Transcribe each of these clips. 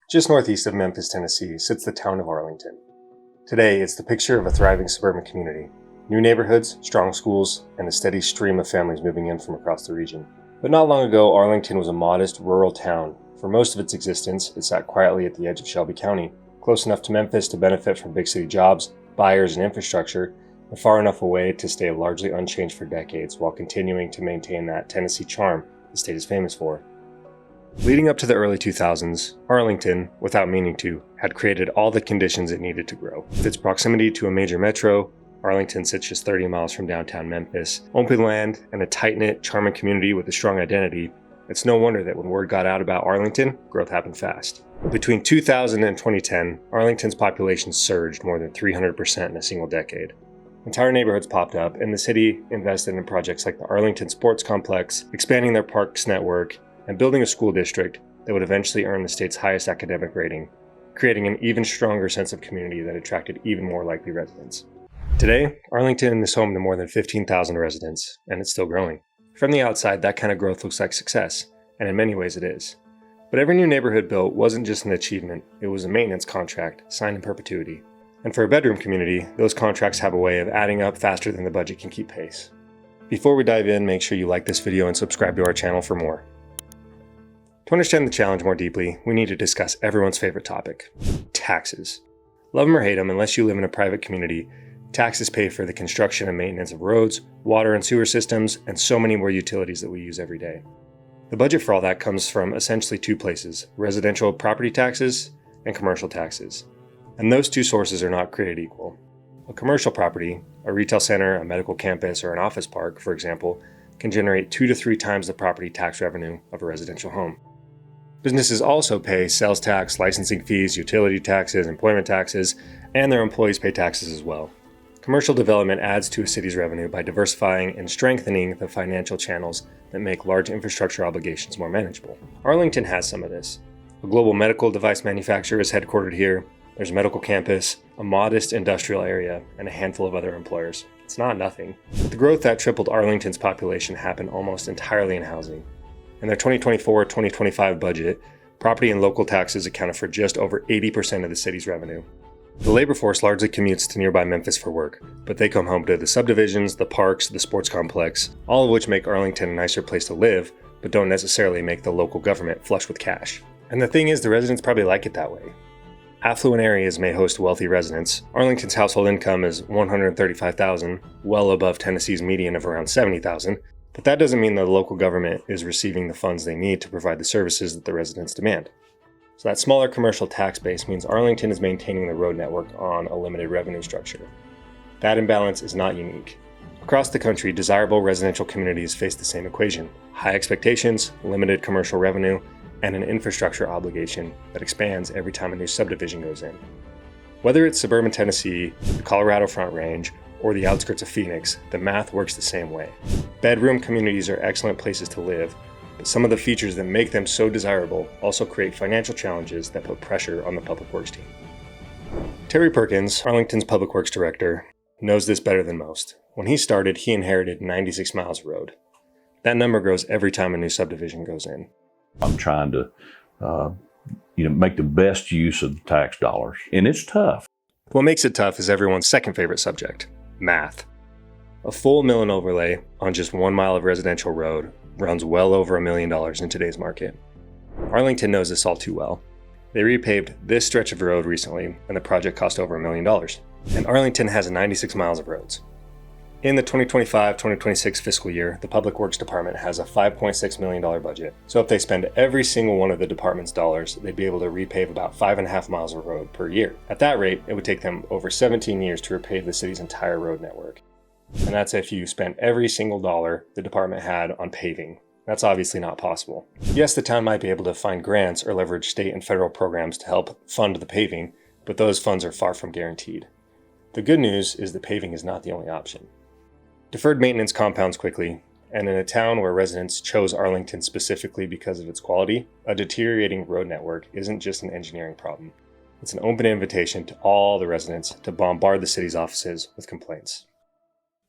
Just northeast of Memphis, Tennessee, sits the town of Arlington. Today, it's the picture of a thriving suburban community. New neighborhoods, strong schools, and a steady stream of families moving in from across the region. But not long ago, Arlington was a modest, rural town. For most of its existence, it sat quietly at the edge of Shelby County, close enough to Memphis to benefit from big city jobs, buyers, and infrastructure, and far enough away to stay largely unchanged for decades while continuing to maintain that Tennessee charm the state is famous for. Leading up to the early 2000s, Arlington, without meaning to, had created all the conditions it needed to grow. With its proximity to a major metro, Arlington sits just 30 miles from downtown Memphis, open land, and a tight-knit, charming community with a strong identity. It's no wonder that when word got out about Arlington, growth happened fast. Between 2000 and 2010, Arlington's population surged more than 300% in a single decade. Entire neighborhoods popped up, and the city invested in projects like the Arlington Sports Complex, expanding their parks network, and building a school district that would eventually earn the state's highest academic rating, creating an even stronger sense of community that attracted even more likely residents. Today, Arlington is home to more than 15,000 residents, and it's still growing. From the outside, that kind of growth looks like success, and in many ways it is. But every new neighborhood built wasn't just an achievement, it was a maintenance contract signed in perpetuity. And for a bedroom community, those contracts have a way of adding up faster than the budget can keep pace. Before we dive in, make sure you like this video and subscribe to our channel for more. To understand the challenge more deeply, we need to discuss everyone's favorite topic: taxes. Love them or hate them, unless you live in a private community, taxes pay for the construction and maintenance of roads, water and sewer systems, and so many more utilities that we use every day. The budget for all that comes from essentially two places: residential property taxes and commercial taxes. And those two sources are not created equal. A commercial property, a retail center, a medical campus, or an office park, for example, can generate 2 to 3 times the property tax revenue of a residential home. Businesses also pay sales tax, licensing fees, utility taxes, employment taxes, and their employees pay taxes as well. Commercial development adds to a city's revenue by diversifying and strengthening the financial channels that make large infrastructure obligations more manageable. Arlington has some of this. A global medical device manufacturer is headquartered here. There's a medical campus, a modest industrial area, and a handful of other employers. It's not nothing. But the growth that tripled Arlington's population happened almost entirely in housing. In their 2024-2025 budget, property and local taxes accounted for just over 80% of the city's revenue. The labor force largely commutes to nearby Memphis for work, but they come home to the subdivisions, the parks, the sports complex, all of which make Arlington a nicer place to live, but don't necessarily make the local government flush with cash. And the thing is, the residents probably like it that way. Affluent areas may host wealthy residents. Arlington's household income is $135,000, well above Tennessee's median of around $70,000. But that doesn't mean the local government is receiving the funds they need to provide the services that the residents demand. So that smaller commercial tax base means Arlington is maintaining the road network on a limited revenue structure. That imbalance is not unique. Across the country, desirable residential communities face the same equation: high expectations, limited commercial revenue, and an infrastructure obligation that expands every time a new subdivision goes in. Whether it's suburban Tennessee, the Colorado Front Range, or the outskirts of Phoenix, the math works the same way. Bedroom communities are excellent places to live, but some of the features that make them so desirable also create financial challenges that put pressure on the Public Works team. Terry Perkins, Arlington's Public Works Director, knows this better than most. When he started, he inherited 96 miles of road. That number grows every time a new subdivision goes in. I'm trying to make the best use of the tax dollars, and it's tough. What makes it tough is everyone's second favorite subject: math. A full mill and overlay on just 1 mile of residential road runs well over $1 million in today's market. Arlington knows this all too well. They repaved this stretch of road recently, and the project cost over $1 million. And Arlington has 96 miles of roads. In the 2025-2026 fiscal year, the Public Works Department has a $5.6 million budget. So if they spend every single one of the department's dollars, they'd be able to repave about 5.5 miles of road per year. At that rate, it would take them over 17 years to repave the city's entire road network. And that's if you spent every single dollar the department had on paving. That's obviously not possible. Yes, the town might be able to find grants or leverage state and federal programs to help fund the paving, but those funds are far from guaranteed. The good news is that paving is not the only option. Deferred maintenance compounds quickly, and in a town where residents chose Arlington specifically because of its quality, a deteriorating road network isn't just an engineering problem. It's an open invitation to all the residents to bombard the city's offices with complaints.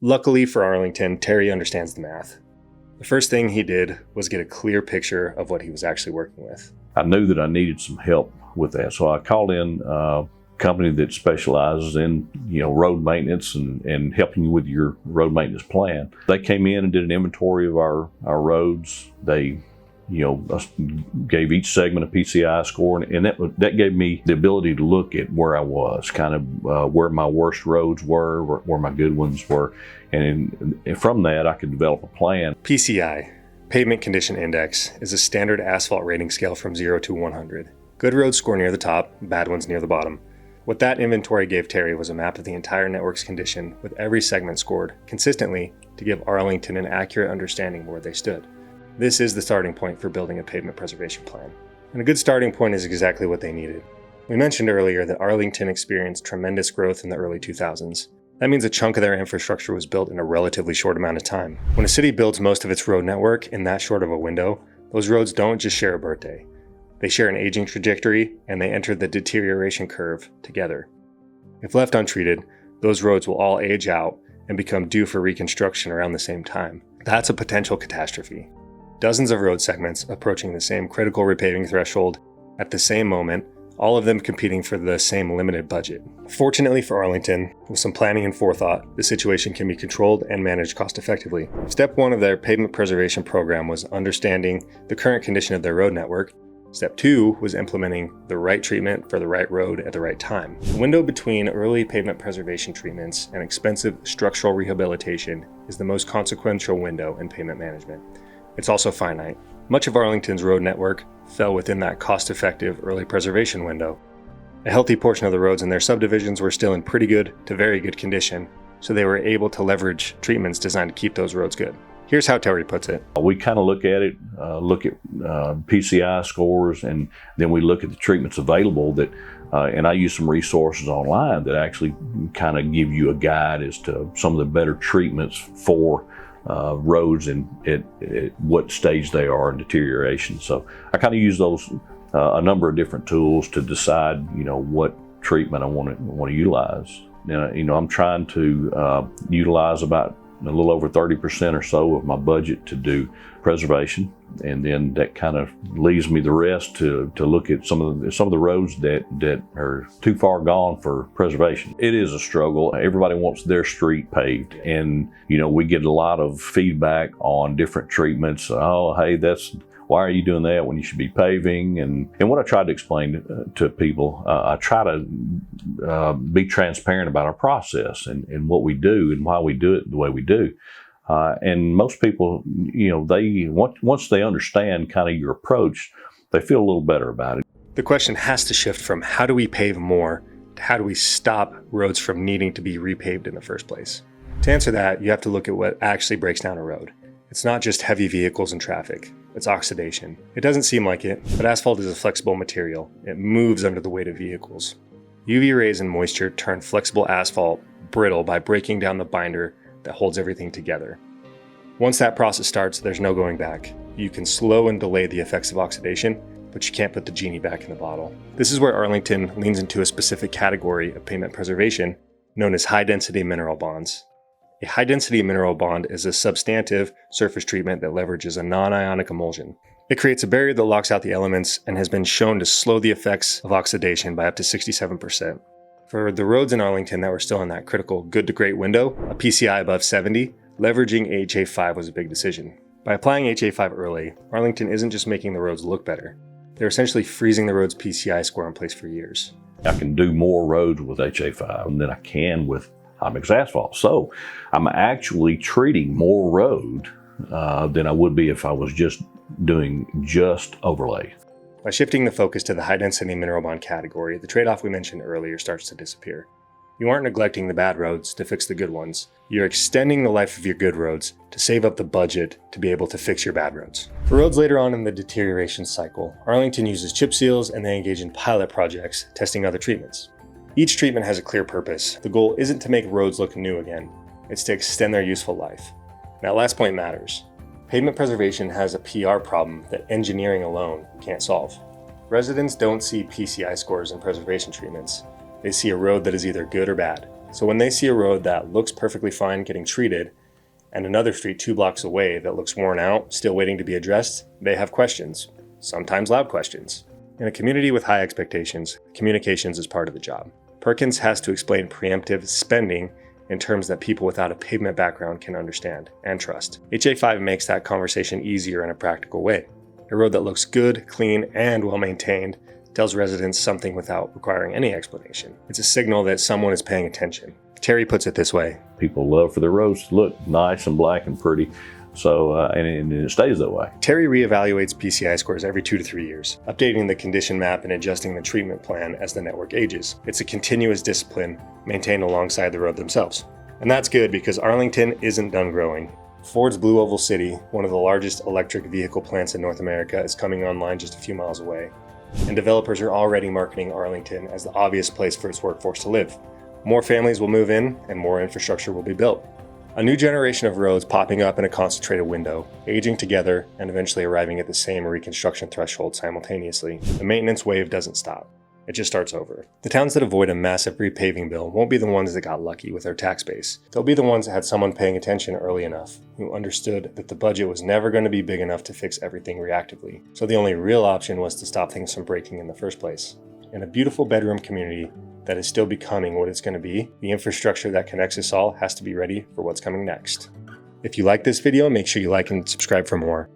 Luckily for Arlington, Terry understands the math. The first thing he did was get a clear picture of what he was actually working with. I knew that I needed some help with that. So I called in a company that specializes in, road maintenance and helping you with your road maintenance plan. They came in and did an inventory of our roads. They gave each segment a PCI score, and that gave me the ability to look at where I was, kind of where my worst roads were, where my good ones were, and from that I could develop a plan. PCI, Pavement Condition Index, is a standard asphalt rating scale from 0 to 100. Good roads score near the top, bad ones near the bottom. What that inventory gave Terry was a map of the entire network's condition, with every segment scored consistently to give Arlington an accurate understanding of where they stood. This is the starting point for building a pavement preservation plan. And a good starting point is exactly what they needed. We mentioned earlier that Arlington experienced tremendous growth in the early 2000s. That means a chunk of their infrastructure was built in a relatively short amount of time. When a city builds most of its road network in that short of a window, those roads don't just share a birthday. They share an aging trajectory, and they enter the deterioration curve together. If left untreated, those roads will all age out and become due for reconstruction around the same time. That's a potential catastrophe. Dozens of road segments approaching the same critical repaving threshold at the same moment, all of them competing for the same limited budget. Fortunately for Arlington, with some planning and forethought, the situation can be controlled and managed cost effectively. Step 1 of their pavement preservation program was understanding the current condition of their road network. Step 2 was implementing the right treatment for the right road at the right time. The window between early pavement preservation treatments and expensive structural rehabilitation is the most consequential window in pavement management. It's also finite. Much of Arlington's road network fell within that cost-effective early preservation window. A healthy portion of the roads in their subdivisions were still in pretty good to very good condition, so they were able to leverage treatments designed to keep those roads good. Here's how Terry puts it. We kind of look at PCI scores, and then we look at the treatments available and I use some resources online that actually kind of give you a guide as to some of the better treatments for roads and at what stage they are in deterioration. So I kind of use those a number of different tools to decide what treatment I want to utilize. I'm trying to utilize about a little over 30% or so of my budget to do preservation, and then that kind of leaves me the rest to look at some of the roads that are too far gone for preservation. It is a struggle. Everybody wants their street paved, and we get a lot of feedback on different treatments. Oh, hey, why are you doing that when you should be paving? And what I try to explain to people, I try to be transparent about our process and what we do and why we do it the way we do. And most people, once they understand kind of your approach, they feel a little better about it. The question has to shift from how do we pave more to how do we stop roads from needing to be repaved in the first place? To answer that, you have to look at what actually breaks down a road. It's not just heavy vehicles and traffic. It's oxidation. It doesn't seem like it, but asphalt is a flexible material. It moves under the weight of vehicles. UV rays and moisture turn flexible asphalt brittle by breaking down the binder that holds everything together. Once that process starts, there's no going back. You can slow and delay the effects of oxidation, but you can't put the genie back in the bottle. This is where Arlington leans into a specific category of pavement preservation known as high-density mineral bonds. A high-density mineral bond is a substantive surface treatment that leverages a non-ionic emulsion. It creates a barrier that locks out the elements and has been shown to slow the effects of oxidation by up to 67%. For the roads in Arlington that were still in that critical good to great window, a PCI above 70, leveraging HA5 was a big decision. By applying HA5 early, Arlington isn't just making the roads look better. They're essentially freezing the road's PCI score in place for years. I can do more roads with HA5 than I can with high-mix asphalt. So I'm actually treating more road than I would be if I was just doing just overlay. By shifting the focus to the high-density mineral bond category, the trade-off we mentioned earlier starts to disappear. You aren't neglecting the bad roads to fix the good ones. You're extending the life of your good roads to save up the budget to be able to fix your bad roads. For roads later on in the deterioration cycle, Arlington uses chip seals and they engage in pilot projects, testing other treatments. Each treatment has a clear purpose. The goal isn't to make roads look new again. It's to extend their useful life. That last point matters. Pavement preservation has a PR problem that engineering alone can't solve. Residents don't see PCI scores in preservation treatments. They see a road that is either good or bad. So when they see a road that looks perfectly fine getting treated, and another street 2 blocks away that looks worn out, still waiting to be addressed, they have questions, sometimes loud questions. In a community with high expectations, communications is part of the job. Perkins has to explain preemptive spending in terms that people without a pavement background can understand and trust. HA5 makes that conversation easier in a practical way. A road that looks good, clean, and well-maintained tells residents something without requiring any explanation. It's a signal that someone is paying attention. Terry puts it this way. People love for their roads to look nice and black and pretty, so and it stays that way. Terry reevaluates PCI scores every 2 to 3 years, updating the condition map and adjusting the treatment plan as the network ages. It's a continuous discipline maintained alongside the road themselves. And that's good because Arlington isn't done growing. Ford's Blue Oval City, one of the largest electric vehicle plants in North America, is coming online just a few miles away. And developers are already marketing Arlington as the obvious place for its workforce to live. More families will move in and more infrastructure will be built. A new generation of roads popping up in a concentrated window, aging together and eventually arriving at the same reconstruction threshold simultaneously. The maintenance wave doesn't stop. It just starts over. The towns that avoid a massive repaving bill won't be the ones that got lucky with their tax base. They'll be the ones that had someone paying attention early enough, who understood that the budget was never going to be big enough to fix everything reactively. So the only real option was to stop things from breaking in the first place. In a beautiful bedroom community that is still becoming what it's going to be, the infrastructure that connects us all has to be ready for what's coming next. If you like this video, make sure you like and subscribe for more.